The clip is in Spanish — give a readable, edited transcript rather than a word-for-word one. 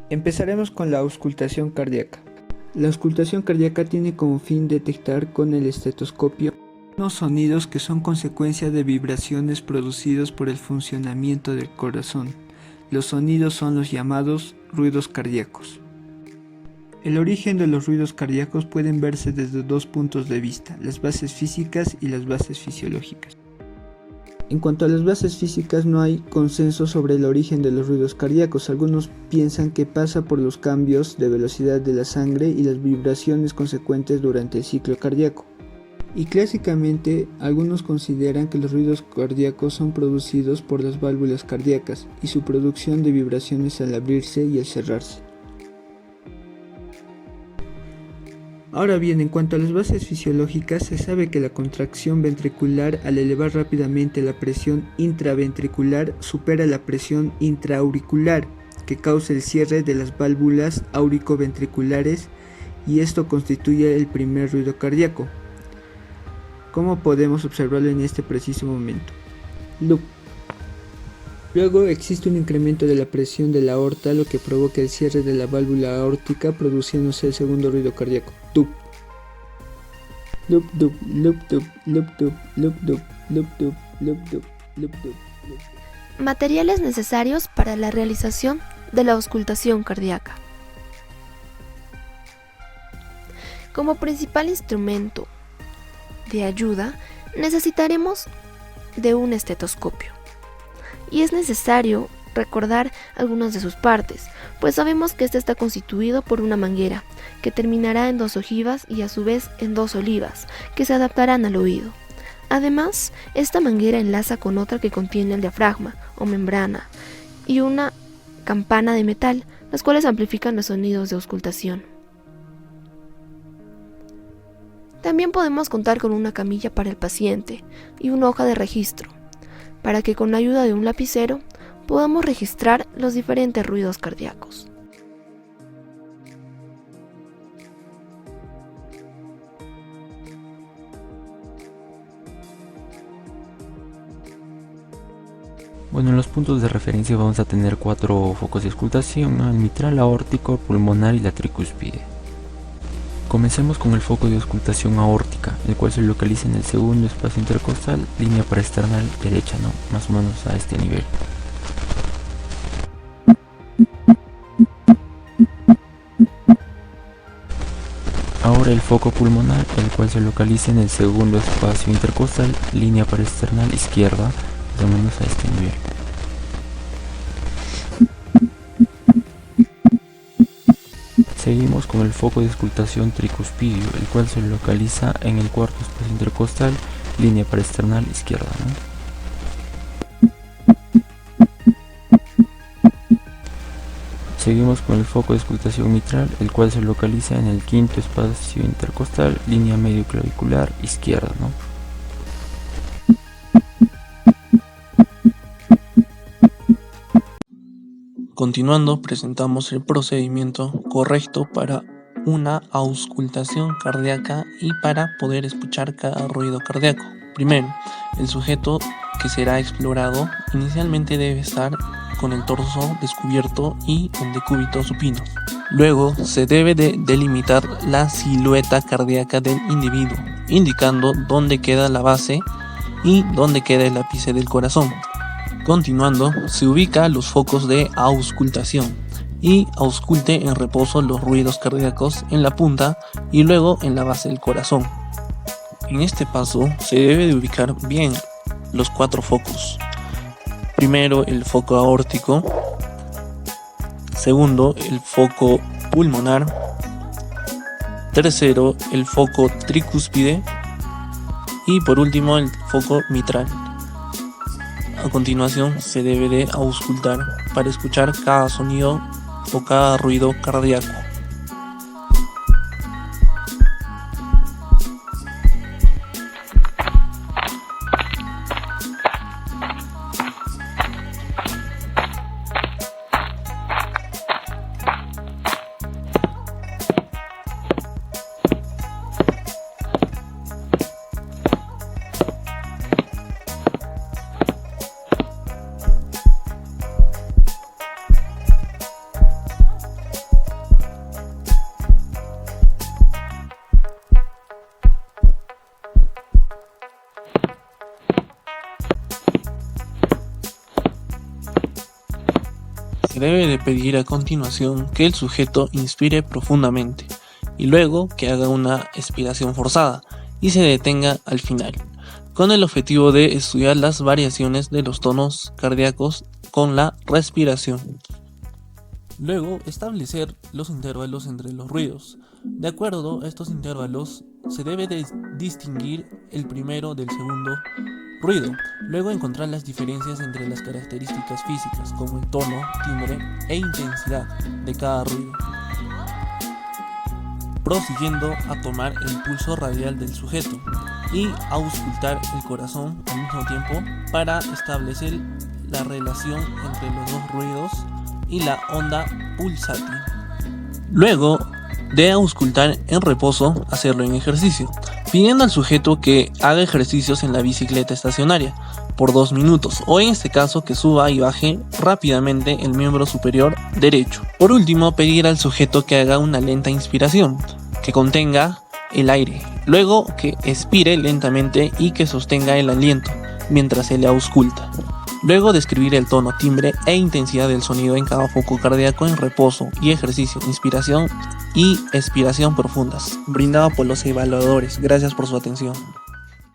Empezaremos con la auscultación cardíaca. La auscultación cardíaca tiene como fin detectar con el estetoscopio unos sonidos que son consecuencia de vibraciones producidos por el funcionamiento del corazón. Los sonidos son los llamados ruidos cardíacos. El origen de los ruidos cardíacos pueden verse desde dos puntos de vista, las bases físicas y las bases fisiológicas. En cuanto a las bases físicas, no hay consenso sobre el origen de los ruidos cardíacos. Algunos piensan que pasa por los cambios de velocidad de la sangre y las vibraciones consecuentes durante el ciclo cardíaco. Y clásicamente, algunos consideran que los ruidos cardíacos son producidos por las válvulas cardíacas y su producción de vibraciones al abrirse y al cerrarse. Ahora bien, en cuanto a las bases fisiológicas, se sabe que la contracción ventricular al elevar rápidamente la presión intraventricular supera la presión intraauricular, que causa el cierre de las válvulas auricoventriculares, y esto constituye el primer ruido cardíaco. ¿Cómo podemos observarlo en este preciso momento? Loop. Luego existe un incremento de la presión de la aorta, lo que provoca el cierre de la válvula aórtica, produciéndose el segundo ruido cardíaco. Tup. Loop, loop, loop, loop, loop, loop, loop, loop, loop, loop, loop, loop, loop, loop. Materiales necesarios para la realización de la auscultación cardíaca. Como principal instrumento de ayuda, necesitaremos de un estetoscopio. Y es necesario recordar algunas de sus partes, pues sabemos que este está constituido por una manguera, que terminará en dos ojivas y a su vez en dos olivas, que se adaptarán al oído. Además, esta manguera enlaza con otra que contiene el diafragma o membrana y una campana de metal, las cuales amplifican los sonidos de auscultación. También podemos contar con una camilla para el paciente y una hoja de registro, para que con la ayuda de un lapicero podamos registrar los diferentes ruidos cardíacos. Bueno, en los puntos de referencia vamos a tener 4 focos de auscultación, el mitral, aórtico, pulmonar y la tricúspide. Comencemos con el foco de auscultación aórtica, el cual se localiza en el segundo espacio intercostal, línea paraesternal derecha, más o menos a este nivel. Ahora el foco pulmonar, el cual se localiza en el segundo espacio intercostal, línea paraesternal izquierda, más o menos a este nivel. Seguimos con el foco de auscultación tricuspidio, el cual se localiza en el cuarto espacio intercostal, línea paraesternal izquierda. Seguimos con el foco de auscultación mitral, el cual se localiza en el quinto espacio intercostal, línea medio clavicular izquierda. Continuando, presentamos el procedimiento correcto para una auscultación cardíaca y para poder escuchar cada ruido cardíaco. Primero, el sujeto que será explorado inicialmente debe estar con el torso descubierto y en decúbito supino. Luego, se debe de delimitar la silueta cardíaca del individuo, indicando dónde queda la base y dónde queda el ápice del corazón. Continuando, se ubica los focos de auscultación y ausculte en reposo los ruidos cardíacos en la punta y luego en la base del corazón. En este paso se debe de ubicar bien los 4 focos. Primero, el foco aórtico. Segundo, el foco pulmonar. Tercero, el foco tricúspide. Y por último, el foco mitral. A continuación se debe de auscultar para escuchar cada sonido o cada ruido cardíaco. se debe de pedir a continuación que el sujeto inspire profundamente y luego que haga una expiración forzada y se detenga al final, con el objetivo de estudiar las variaciones de los tonos cardíacos con la respiración. Luego, establecer los intervalos entre los ruidos. De acuerdo a estos intervalos, se debe de distinguir el primero del segundo ruido. Luego, encontrar las diferencias entre las características físicas, como el tono, timbre e intensidad de cada ruido. Prosiguiendo a tomar el pulso radial del sujeto y auscultar el corazón al mismo tiempo para establecer la relación entre los dos ruidos y la onda pulsátil. Luego de auscultar en reposo, hacerlo en ejercicio, pidiendo al sujeto que haga ejercicios en la bicicleta estacionaria por 2 minutos, o en este caso que suba y baje rápidamente el miembro superior derecho. Por último, pedir al sujeto que haga una lenta inspiración, que contenga el aire, luego que expire lentamente y que sostenga el aliento mientras se le ausculta. Luego describir el tono, timbre e intensidad del sonido en cada foco cardíaco en reposo y ejercicio, inspiración y expiración profundas. Brindado por los evaluadores. Gracias por su atención.